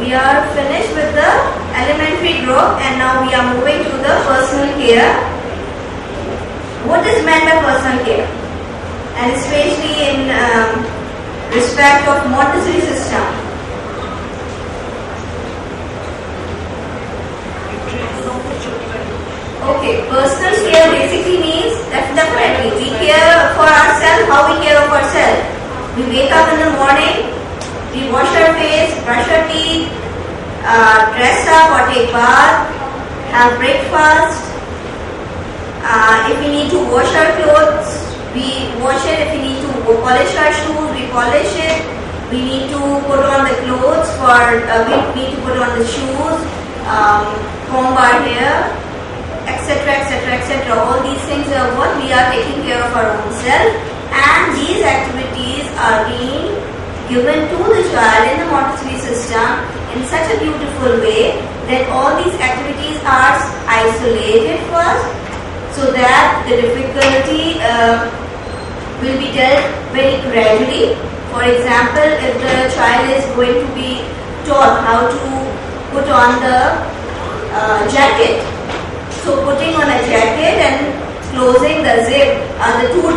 we are finished with the elementary group and now we are moving to the personal care. What is meant by personal care? And especially in respect of Montessori system. Okay, personal care basically means definitely we care for ourselves, how we care of ourselves. We wake up in the morning, we wash our face, brush our teeth, dress up or take bath, have breakfast. If we need to wash our clothes, we wash it. If we need to polish our shoes, we polish it. We need to put on the clothes we need to put on the shoes, comb our hair, etc., etc., etc. All these things are what we are taking care of our own self, and these activities are being given to the child in the Montessori system in such a beautiful way that all these activities are isolated first, so that the difficulty will be dealt very gradually. For example, if the child is going to be taught how to put on the jacket, so putting on a jacket and closing the zip are the two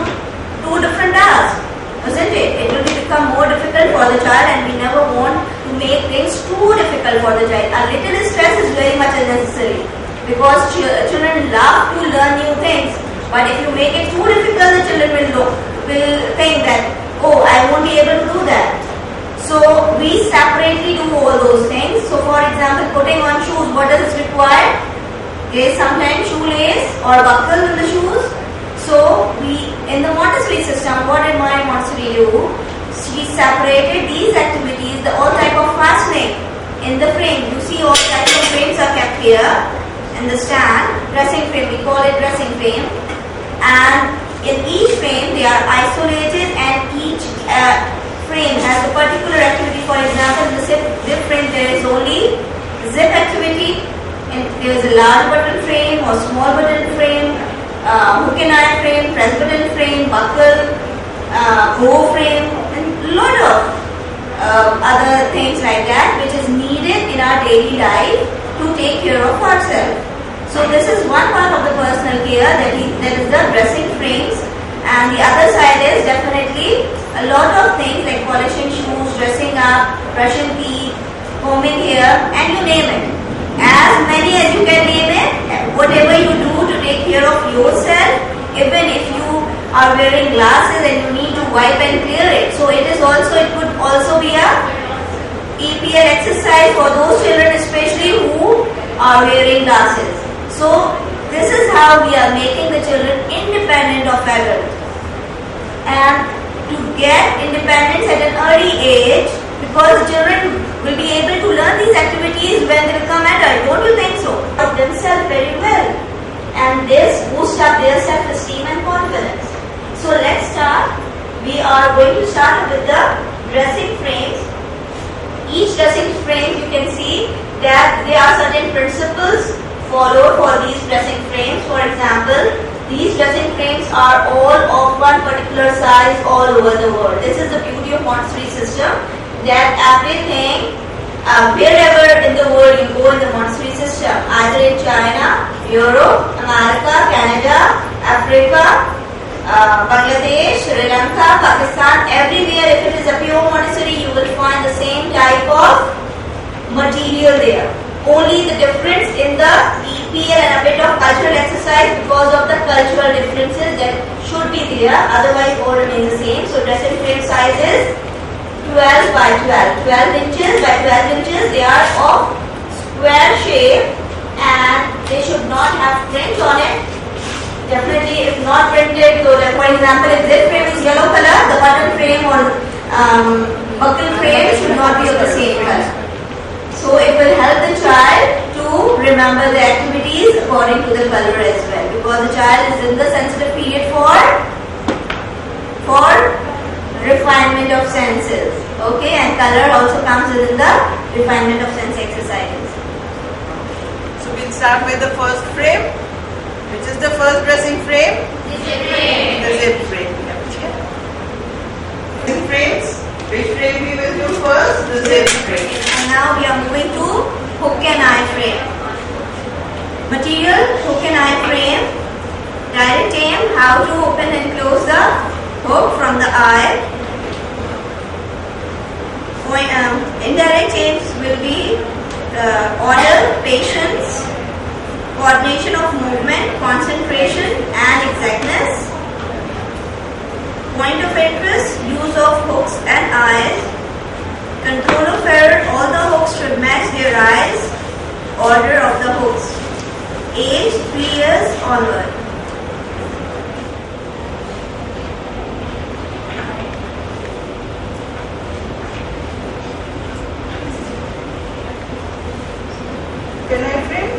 different tasks, isn't it? It will become more difficult for the child, and we never want to make things too difficult for the child. A little stress is very much unnecessary because children love to learn new things. But if you make it too difficult, the children will think that, oh, I won't be able to do that. So we separately do all those things. So for example, putting on shoes, what does it require? There is sometimes shoelace or buckle in the shoes. So in the Montessori system, what did my Montessori do? She separated these activities, all type of fastening in the frame. You see all types of frames are kept here in the stand. Dressing frame, we call it dressing frame. And in each frame they are isolated, and each frame has a particular activity. For example, in the zip frame there is only zip activity, and there is a large button frame or small button frame, hook and eye frame, press button frame, buckle, bow frame, and a lot of other things like that which is needed in our daily life to take care of ourselves. So this is one part of the personal care, that is the dressing frames, and the other side is definitely a lot of things like polishing shoes, dressing up, brushing teeth, combing hair, and you name it. As many as you can name it, whatever you do to take care of yourself, even if you are wearing glasses and you need to wipe and clear it. So it could also be a EPL exercise for those children especially who are wearing glasses. So this is how we are making the children independent of adults. And to get independence at an early age, because children will be able to learn these activities when they become adult, don't you think so? Of themselves very well, and this boosts up their self-esteem and confidence. So let's start. We are going to start with the dressing frames. Each dressing frame, you can see that there are certain principles followed for these dressing frames. For example, these dressing frames are all of one particular size all over the world. This is the beauty of Montessori system, that everything, wherever in the world you go in the Montessori system, either in China, Europe, America, Canada, Africa, Bangladesh, Sri Lanka, Pakistan, everywhere, if it is a pure Montessori, you will find the same type of material there. Only the difference in the EPL and a bit of cultural exercise because of the cultural differences that should be there, otherwise all remain the same. So dressing frame size is 12 by 12, 12 inches by 12 inches. They are of square shape and they should not have print on it. Definitely if not printed, so that for example if this frame is yellow color, the button frame or buckle frame should not be of the same color. So it will help the child to remember the activities according to the color as well, because the child is in the sensitive period for refinement of senses. Okay, and color also comes within the refinement of sense exercises. So we'll start with the first frame. Which is the first dressing frame? The zip frame. The zip frame. Zip frames. Which frame we will do first? the same frame. And now we are moving to hook and eye frame. Material, hook and eye frame. Direct aim, how to open and close the hook from the eye. Indirect aims will be order, patience, coordination of movement, concentration and exactness. Point of interest, use of hooks and eyes. Control of error, all the hooks should match their eyes. Order of the hooks. Age 3 years onward. Can I frame?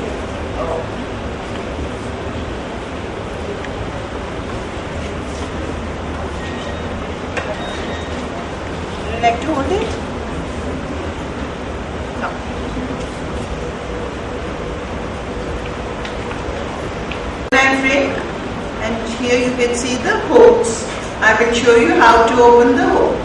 Would you like to hold it? No. Can I frame? And here you can see the hooks. I will show you how to open the hook.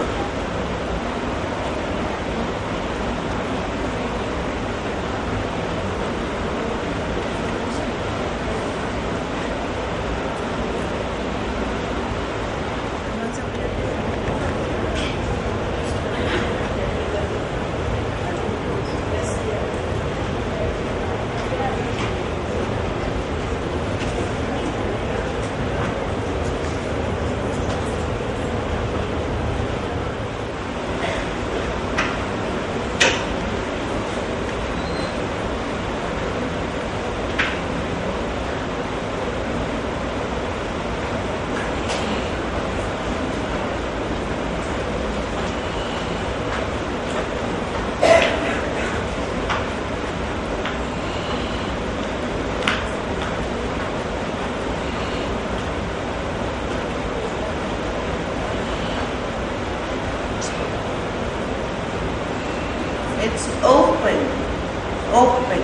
It's open. Open.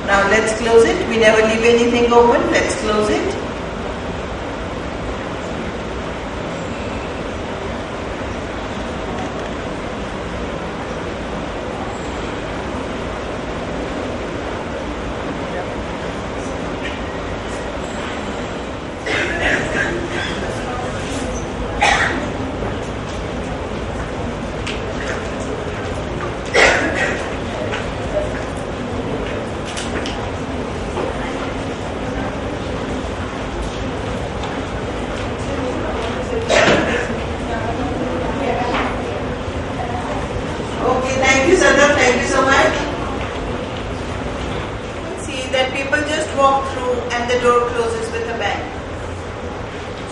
Now let's close it. We never leave anything open. Let's close it. Okay, thank you, Sadaf. Thank you so much. See that people just walk through and the door closes with a bang.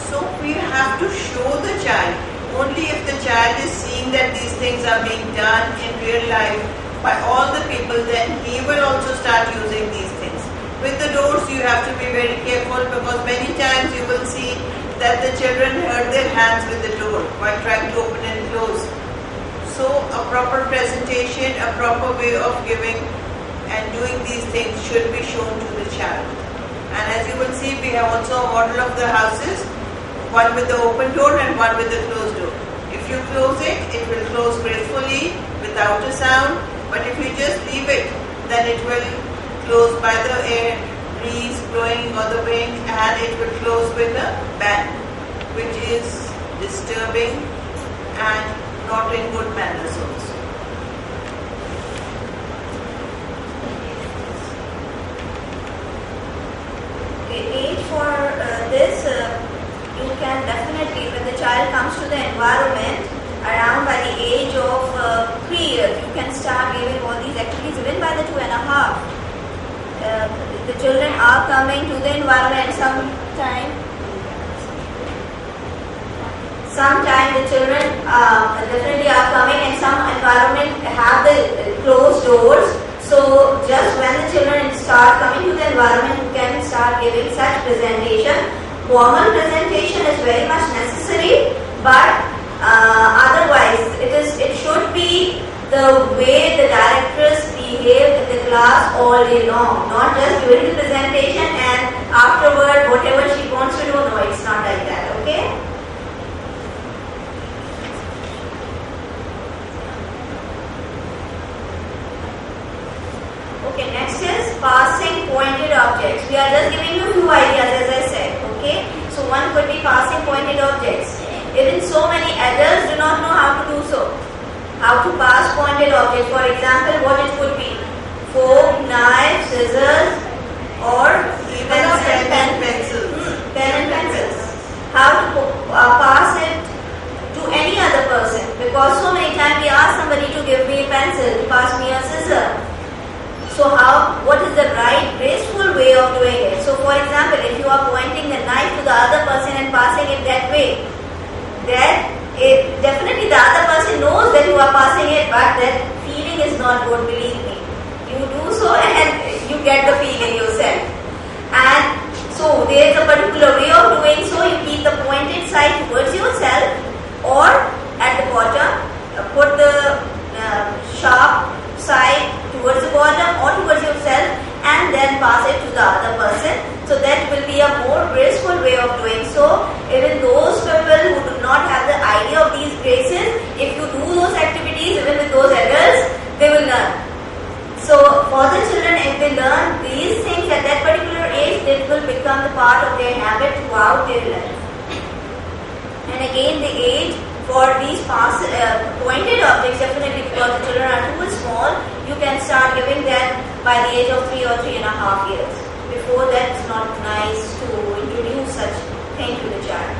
So we have to show the child. Only if the child is seeing that these things are being done in real life by all the people, then he will also start using these things. With the doors, you have to be very careful because many times you will see that the children hurt their hands with the door while trying to open and close. So a proper presentation, a proper way of giving and doing these things should be shown to the child. And as you will see, we have also a model of the houses, one with the open door and one with the closed door. If you close it, it will close gracefully without a sound, but if you just leave it, then it will close by the air, breeze blowing or the wind, and it will close with a bang, which is disturbing and not in good manners also. Age for this, you can definitely, when the child comes to the environment around by the age of 3 years, you can start giving all these activities even by the 2.5. The children are coming to the environment sometime the children definitely are coming, and some environment have the closed doors. So just when the children start coming to the environment, you can start giving such presentation. Formal presentation is very much necessary, but otherwise it should be the way the directors behave in the class all day long, not just during the presentation and afterward whatever she wants to do. No, it's not like that. Okay. are just giving you few ideas as I said. Okay. So one could be passing pointed objects. Even so many adults do not know how to do so. How to pass pointed objects. For example, what it could be: fork, knife, scissors, or Even a pen and pencil. Pen and pencils. How to pass it to any other person, because so many times we ask somebody to give me a pencil, to pass me a scissor. So what is the right, graceful way of doing it? So for example, if you are pointing the knife to the other person and passing it that way, then definitely the other person knows that you are passing it, but that feeling is not good, believe me. You do so and you get the feeling yourself. And so there is a particular way of doing so. You keep the pointed side towards yourself, or at the bottom, put the sharp side towards the bottom or towards yourself, and then pass it to the other person. So that will be a more graceful way of doing so. Even those people who do not have the idea of these graces, if you do those activities even with those adults, they will learn. So for the children, if they learn these things at that particular age, it will become the part of their habit throughout their life. And again, the age for these pointed objects, definitely because the children are too small, you can start giving them by the age of 3 or 3.5 years. Before that, it's not nice to introduce such thing to the child.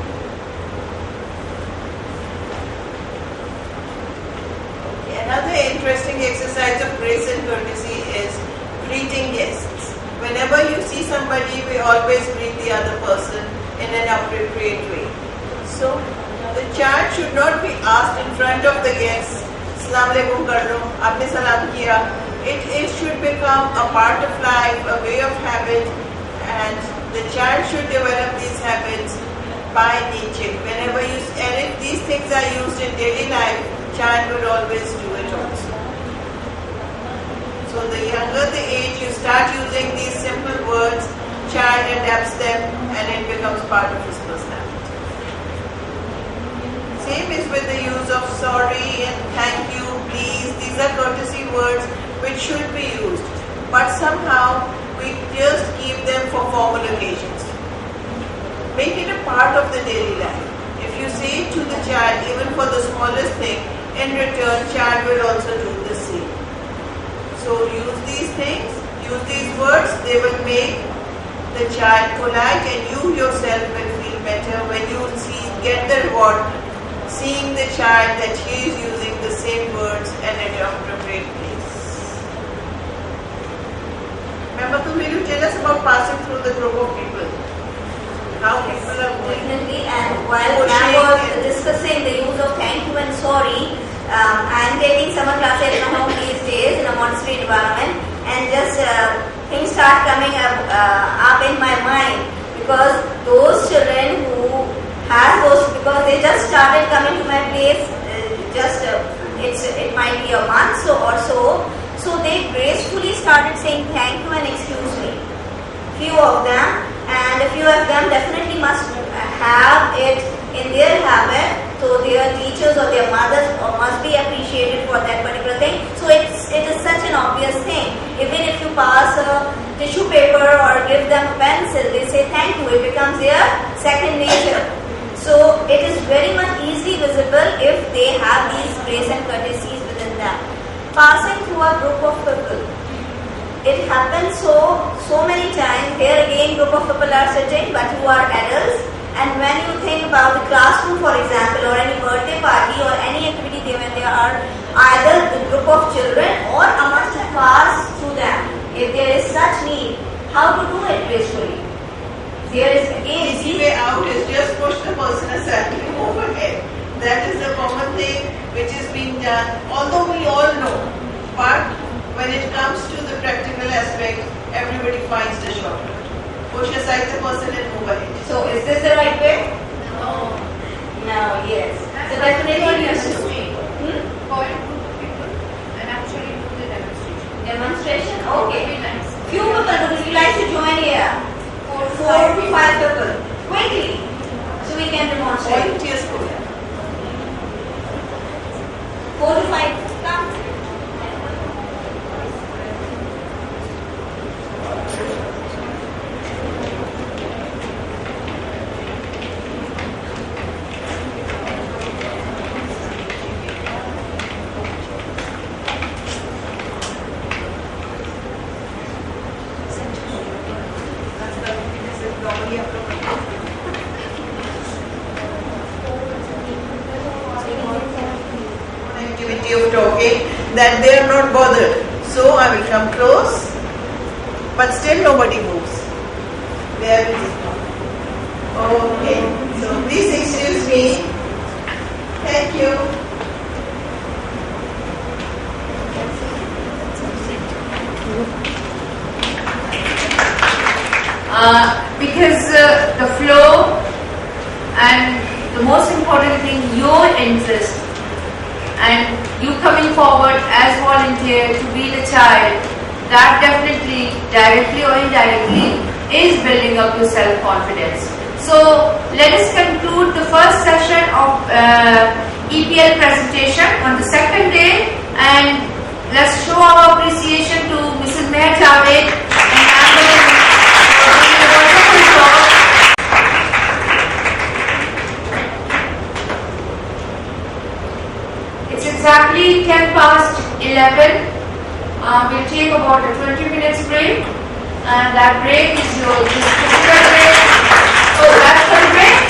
Another interesting exercise of grace and courtesy is greeting guests. Whenever you see somebody, we always greet the other person in an appropriate way. So, the child should not be asked in front of the guests, "Assalamu alaikum kar lo, aapne salam kiya." It should become a part of life, a way of habit, and the child should develop these habits by nature. And if these things are used in daily life, child will always do it also. So the younger the age you start using these simple words, child adapts them and it becomes part of his personality. Same is with the use of sorry and thank you, please. These are courtesy words which should be used. But somehow we just keep them for formal occasions. Make it a part of the daily life. If you say it to the child, even for the smallest thing, in return, child will also do the same. So use these things, use these words, they will make the child polite, and you yourself will feel better when you get the reward, seeing the child that he is using the same words and at an appropriate place. Remember, will you tell us about passing through the group of people? How people are going? Definitely, and while I was discussing the use of thank you and sorry, I am taking summer classes in a home these days in a Montessori environment, and just things start coming up in my mind, because those children who have those, because they just started coming to my place, it might be a month or so they gracefully started saying thank you and excuse me. Few of them, and a few of them definitely must have it in their habit, so their teachers or their mothers must be appreciated for that particular thing. So it is such an obvious thing. Even if you pass a tissue paper or give them a pencil, they say thank you. It becomes their second nature. So it is very much easily visible if they have these grace and courtesies within them. Passing through a group of people. It happens so many times. Here again, group of people are sitting, but who are adults. And when you think about the classroom, for example, or any birthday party or any activity when there are either the group of children or a must pass through them. If there is such need, how to do it gracefully? There is again easy way out is just push the person aside and move ahead. That is the common thing which is being done, although we all know. But when it comes to the practical aspect, everybody finds the shortcut. Push aside the person and move ahead. So is this the right way? No. No, yes. So definitely you should. Call group of people and actually do the demonstration. Demonstration? Okay. Very nice. Few people, would you like to join here? 4 to 5 people. Quickly. So we can demonstrate. Volunteers go. 4 to 5. Come. capacity of talking that they are not bothered. So I will come close, but still nobody moves. There it is. Okay, so please excuse me. Thank you. Because the flow and the most important thing, your interest and you coming forward as volunteer to be the child, that definitely, directly or indirectly, is building up your self-confidence. So let us conclude the first session of EPL presentation on the second day, and let's show our appreciation to Mrs. Meher Javed and I'm going to do a wonderful job. It's exactly 10 past 11. We'll take about a 20 minutes break, and that break is your physical break. Oh, that's the break.